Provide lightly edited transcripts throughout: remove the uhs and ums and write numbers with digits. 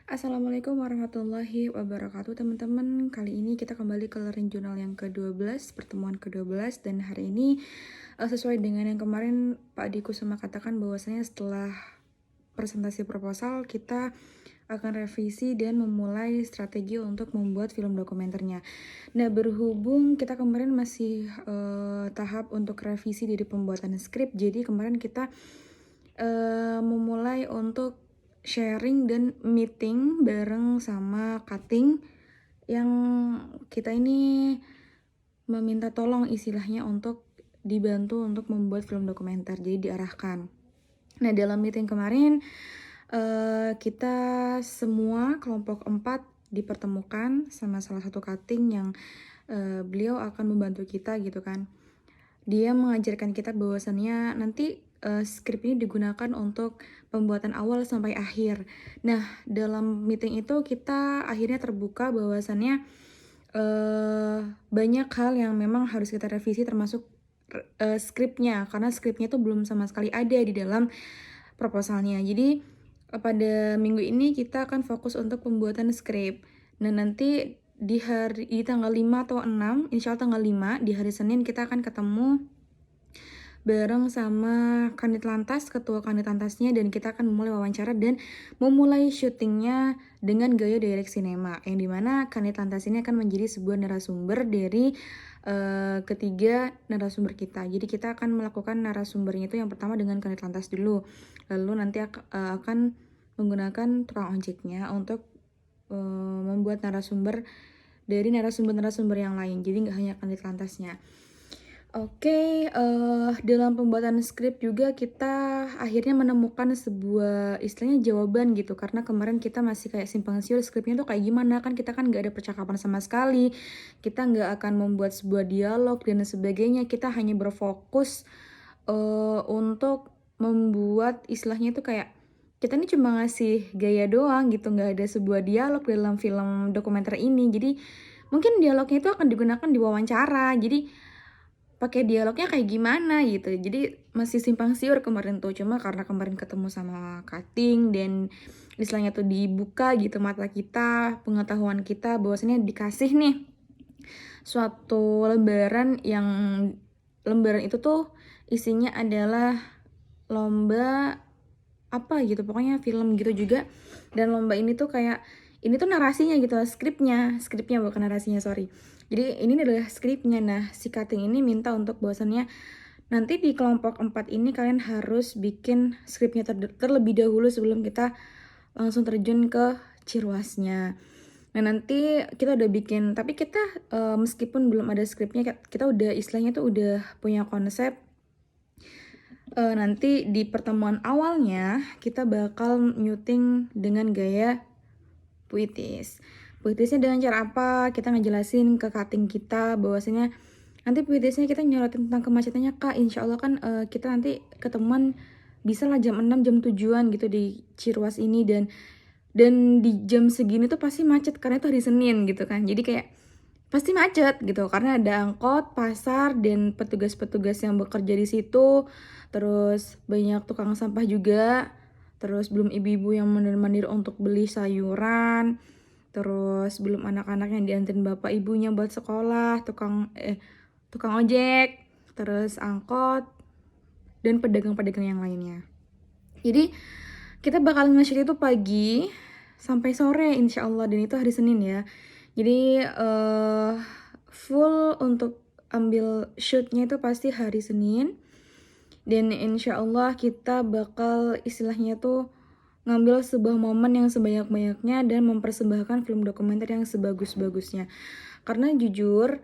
Assalamualaikum warahmatullahi wabarakatuh teman-teman. Kali ini kita kembali ke Learning Journal yang ke-12, pertemuan ke-12. Dan hari ini sesuai dengan yang kemarin Pak Adi Kusuma katakan bahwasanya setelah presentasi proposal kita akan revisi dan memulai strategi untuk membuat film dokumenternya. Nah, berhubung kita kemarin masih tahap untuk revisi dari pembuatan skrip, jadi kemarin kita memulai untuk sharing dan meeting bareng sama cutting yang kita ini meminta tolong istilahnya untuk dibantu untuk membuat film dokumenter, jadi diarahkan. Nah, dalam meeting kemarin kita semua kelompok 4 dipertemukan sama salah satu cutting yang beliau akan membantu kita gitu kan. Dia mengajarkan kita bahwasannya nanti skrip ini digunakan untuk pembuatan awal sampai akhir. Nah, dalam meeting itu kita akhirnya terbuka bahwasannya banyak hal yang memang harus kita revisi termasuk skripnya, karena skripnya itu belum sama sekali ada di dalam proposalnya. Jadi pada minggu ini kita akan fokus untuk pembuatan skrip. Nah, nanti di tanggal 5 atau 6, insya Allah tanggal 5, di hari Senin kita akan ketemu bareng sama Kanit Lantas, ketua Kanit Lantasnya, dan kita akan memulai wawancara dan memulai syutingnya dengan gaya direct cinema, yang dimana Kanit Lantas ini akan menjadi sebuah narasumber dari ketiga narasumber kita. Jadi kita akan melakukan narasumbernya itu yang pertama dengan Kanit Lantas dulu, lalu nanti akan menggunakan tukang ojeknya untuk membuat narasumber dari narasumber-narasumber yang lain, jadi nggak hanya Kanit Lantasnya. Oke, dalam pembuatan skrip juga kita akhirnya menemukan sebuah istilahnya jawaban gitu, karena kemarin kita masih kayak simpang siur skripnya tuh kayak gimana, kan kita kan nggak ada percakapan sama sekali, kita nggak akan membuat sebuah dialog dan sebagainya, kita hanya berfokus untuk membuat istilahnya tuh kayak kita ini cuma ngasih gaya doang gitu, nggak ada sebuah dialog dalam film dokumenter ini. Jadi mungkin dialognya itu akan digunakan di wawancara, jadi pakai dialognya kayak gimana gitu. Jadi masih simpang siur kemarin tuh, cuma karena kemarin ketemu sama cutting dan istilahnya tuh dibuka gitu mata kita, pengetahuan kita bahwasanya dikasih nih suatu lembaran yang lembaran itu tuh isinya adalah lomba apa gitu, pokoknya film gitu juga. Dan lomba ini tuh kayak ini tuh narasinya gitu, skripnya bukan narasinya, sorry. Jadi ini adalah skripnya. Nah, si cutting ini minta untuk bahwasannya nanti di kelompok 4 ini kalian harus bikin skripnya terlebih dahulu sebelum kita langsung terjun ke cirwasnya. Nah, nanti kita udah bikin, tapi kita meskipun belum ada skripnya, kita udah istilahnya tuh udah punya konsep. Nanti di pertemuan awalnya kita bakal nyuting dengan gaya puitis. Puitisnya dengan cara apa? Kita ngejelasin ke cutting kita bahwasanya nanti puitisnya kita nyorotin tentang kemacetannya, Kak. Insya Allah kan kita nanti ketemuan bisa lah jam 6, jam 7-an gitu di Cirwas ini, dan di jam segini tuh pasti macet karena itu hari Senin gitu kan. Jadi kayak pasti macet gitu karena ada angkot, pasar, dan petugas-petugas yang bekerja di situ. Terus banyak tukang sampah juga. Terus belum ibu-ibu yang mandir-mandir untuk beli sayuran. Terus belum anak-anak yang dianterin bapak ibunya buat sekolah, tukang ojek, terus angkot, dan pedagang-pedagang yang lainnya. Jadi kita bakal nge-shoot itu pagi sampai sore insya Allah, dan itu hari Senin ya. Jadi full untuk ambil shootnya itu pasti hari Senin. Dan insya Allah kita bakal istilahnya tuh ngambil sebuah momen yang sebanyak-banyaknya dan mempersembahkan film dokumenter yang sebagus-bagusnya. Karena jujur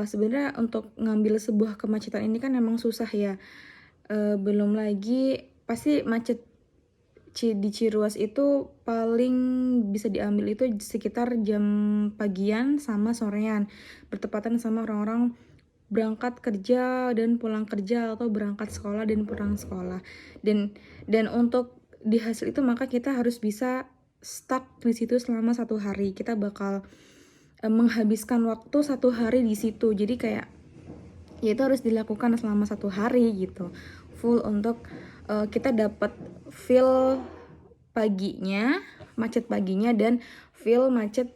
sebenarnya untuk ngambil sebuah kemacetan ini kan emang susah ya. Belum lagi pasti macet di Ciruas itu paling bisa diambil itu sekitar jam pagian sama sorean, bertepatan sama orang-orang berangkat kerja dan pulang kerja, atau berangkat sekolah dan pulang sekolah. Dan untuk di hasil itu maka kita harus bisa stuck di situ selama 1 hari. Kita bakal menghabiskan waktu 1 hari di situ. Jadi kayak ya itu harus dilakukan selama 1 hari gitu, full untuk kita dapat feel paginya, macet paginya, dan feel macet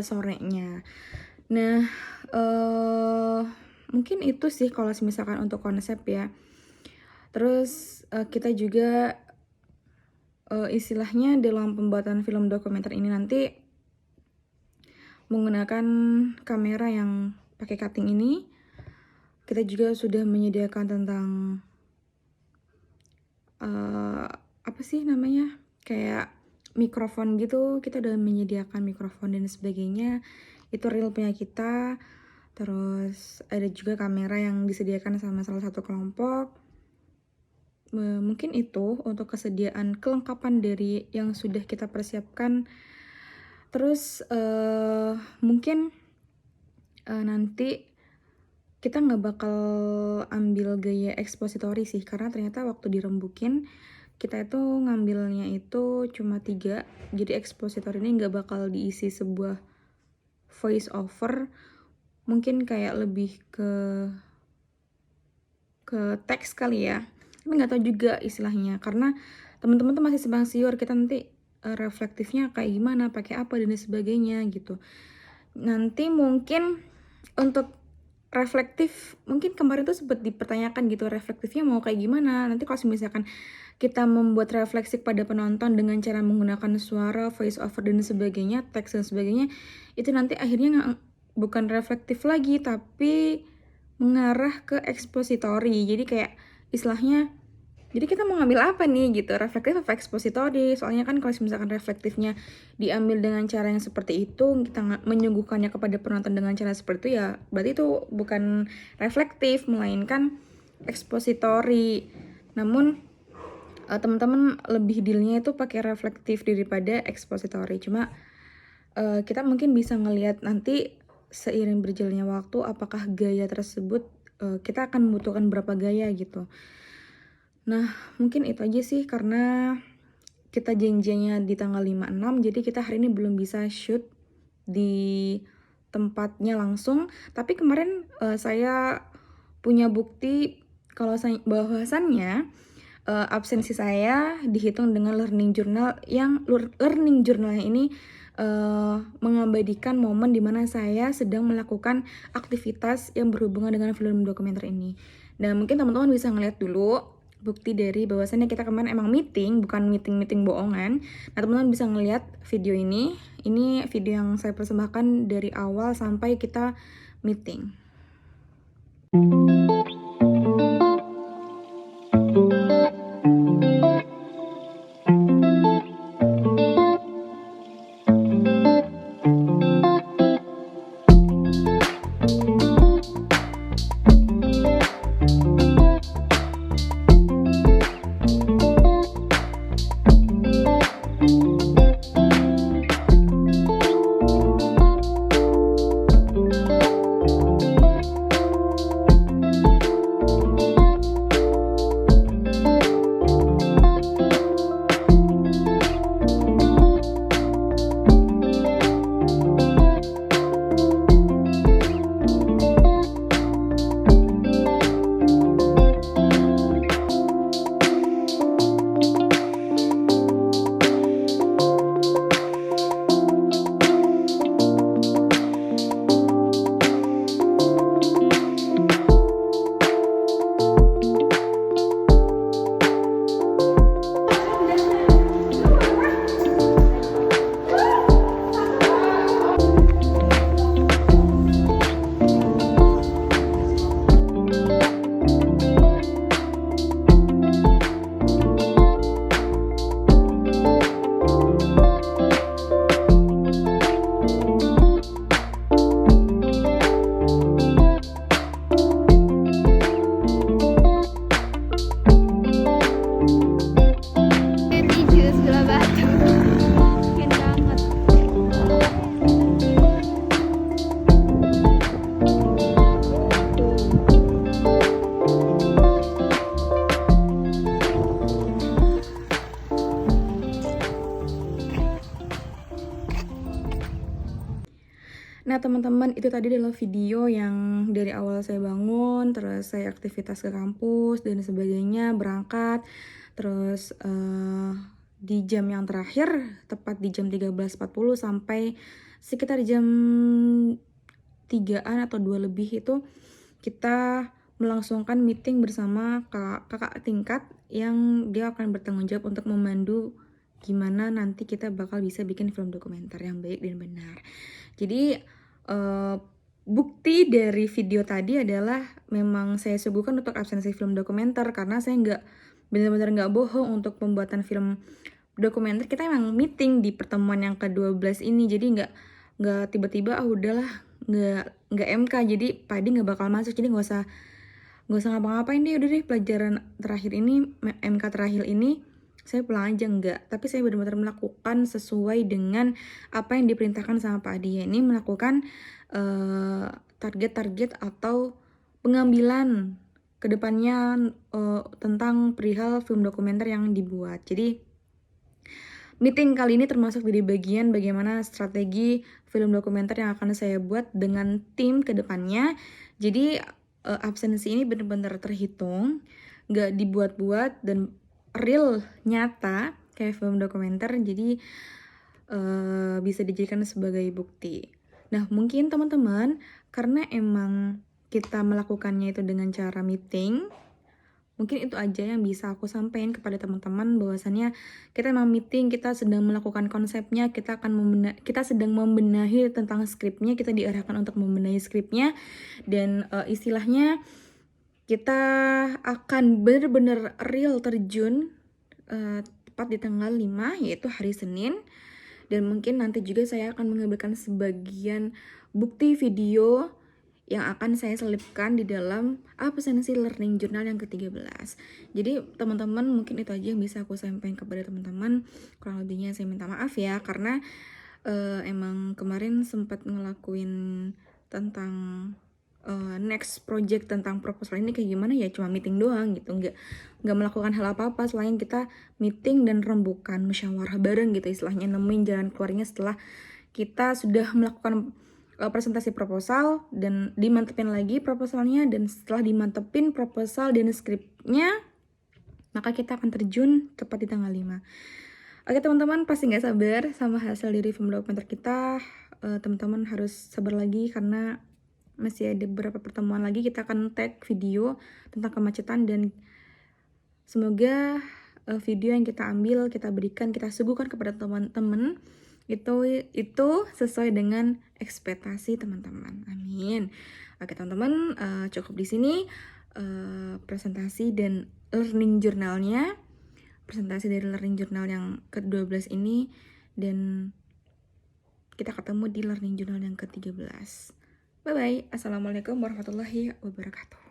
sorenya. Nah, mungkin itu sih kalau misalkan untuk konsep ya. Terus kita juga istilahnya dalam pembuatan film dokumenter ini nanti menggunakan kamera yang pakai cutting ini. Kita juga sudah menyediakan tentang apa sih namanya, kayak mikrofon gitu. Kita udah menyediakan mikrofon dan sebagainya, itu real punya kita. Terus ada juga kamera yang disediakan sama salah satu kelompok. Mungkin itu untuk kesediaan kelengkapan dari yang sudah kita persiapkan. Terus mungkin nanti kita nggak bakal ambil gaya ekspositori sih, karena ternyata waktu dirembukin kita itu ngambilnya itu cuma 3. Jadi ekspositor ini nggak bakal diisi sebuah voice over, mungkin kayak lebih ke teks kali ya, tapi nggak tahu juga istilahnya, karena teman-teman tuh masih simpang siur kita nanti reflektifnya kayak gimana, pakai apa dan sebagainya gitu. Nanti mungkin untuk reflektif, mungkin kemarin tuh sempat dipertanyakan gitu, reflektifnya mau kayak gimana. Nanti kalau misalkan kita membuat refleksi pada penonton dengan cara menggunakan suara, voice over dan sebagainya, teks dan sebagainya, itu nanti akhirnya bukan reflektif lagi, tapi mengarah ke ekspositori. Jadi kayak istilahnya, jadi kita mau ngambil apa nih gitu, reflektif apa ekspositori? Soalnya kan kalau misalkan reflektifnya diambil dengan cara yang seperti itu, kita menyuguhkannya kepada penonton dengan cara seperti itu, ya berarti itu bukan reflektif, melainkan ekspositori. Namun teman-teman lebih dealnya itu pakai reflektif daripada ekspositori. Cuma kita mungkin bisa ngelihat nanti seiring berjalannya waktu apakah gaya tersebut kita akan membutuhkan berapa gaya gitu. Nah, mungkin itu aja sih, karena kita janjinya di tanggal 5-6, jadi kita hari ini belum bisa shoot di tempatnya langsung. Tapi kemarin saya punya bukti kalau bahwasannya absensi saya dihitung dengan learning journal, yang learning journalnya ini mengabadikan momen dimana saya sedang melakukan aktivitas yang berhubungan dengan film dokumenter ini. Dan mungkin teman-teman bisa ngeliat dulu bukti dari bahwasannya kita kemarin emang meeting, bukan meeting bohongan. Nah, teman-teman bisa ngeliat video ini video yang saya persembahkan dari awal sampai kita meeting. Nah, teman-teman, itu tadi adalah video yang dari awal saya bangun, terus saya aktivitas ke kampus dan sebagainya, berangkat, terus di jam yang terakhir, tepat di jam 13.40 sampai sekitar jam 3-an atau 2 lebih itu kita melangsungkan meeting bersama kakak tingkat yang dia akan bertanggung jawab untuk memandu gimana nanti kita bakal bisa bikin film dokumenter yang baik dan benar. Jadi bukti dari video tadi adalah memang saya suguhkan untuk absensi film dokumenter karena saya benar-benar nggak bohong untuk pembuatan film dokumenter. Kita emang meeting di pertemuan yang ke-12 ini, jadi nggak tiba-tiba udahlah nggak MK, jadi Padi nggak bakal masuk, jadi nggak usah ngapa-ngapain deh, udah deh pelajaran terakhir ini, MK terakhir ini saya pulang aja. Enggak, tapi saya benar-benar melakukan sesuai dengan apa yang diperintahkan sama Pak Adi, ini melakukan target-target atau pengambilan kedepannya tentang perihal film dokumenter yang dibuat. Jadi meeting kali ini termasuk dari bagian bagaimana strategi film dokumenter yang akan saya buat dengan tim kedepannya. Jadi absensi ini benar-benar terhitung, nggak dibuat-buat dan real, nyata kayak film dokumenter. Jadi bisa dijadikan sebagai bukti. Nah, mungkin teman-teman karena emang kita melakukannya itu dengan cara meeting, mungkin itu aja yang bisa aku sampaikan kepada teman-teman, bahwasannya kita emang meeting, kita sedang melakukan konsepnya, kita sedang membenahi tentang skripnya, kita diarahkan untuk membenahi skripnya, dan istilahnya kita akan benar-benar real terjun tepat di tanggal 5, yaitu hari Senin. Dan mungkin nanti juga saya akan mengambilkan sebagian bukti video yang akan saya selipkan di dalam absensi learning journal yang ke-13. Jadi teman-teman, mungkin itu aja yang bisa aku sampaikan kepada teman-teman. Kurang lebihnya saya minta maaf ya, karena emang kemarin sempat ngelakuin tentang next project tentang proposal ini kayak gimana ya, cuma meeting doang gitu, nggak melakukan hal apa-apa selain kita meeting dan rembukan musyawarah bareng gitu, istilahnya nemuin jalan keluarnya setelah kita sudah melakukan presentasi proposal dan dimantepin lagi proposalnya, dan setelah dimantepin proposal dan skripnya, maka kita akan terjun tepat di tanggal 5. Oke teman-teman, pasti nggak sabar sama hasil dari film dokumenter kita. Teman-teman harus sabar lagi karena masih ada beberapa pertemuan lagi, kita akan tag video tentang kemacetan, dan semoga video yang kita ambil, kita berikan, kita suguhkan kepada teman-teman itu sesuai dengan ekspektasi teman-teman. Amin. Oke teman-teman, cukup di sini presentasi dan learning journalnya, presentasi dari learning journal yang ke-12 ini, dan kita ketemu di learning journal yang ke-13. Bye-bye. Assalamualaikum warahmatullahi wabarakatuh.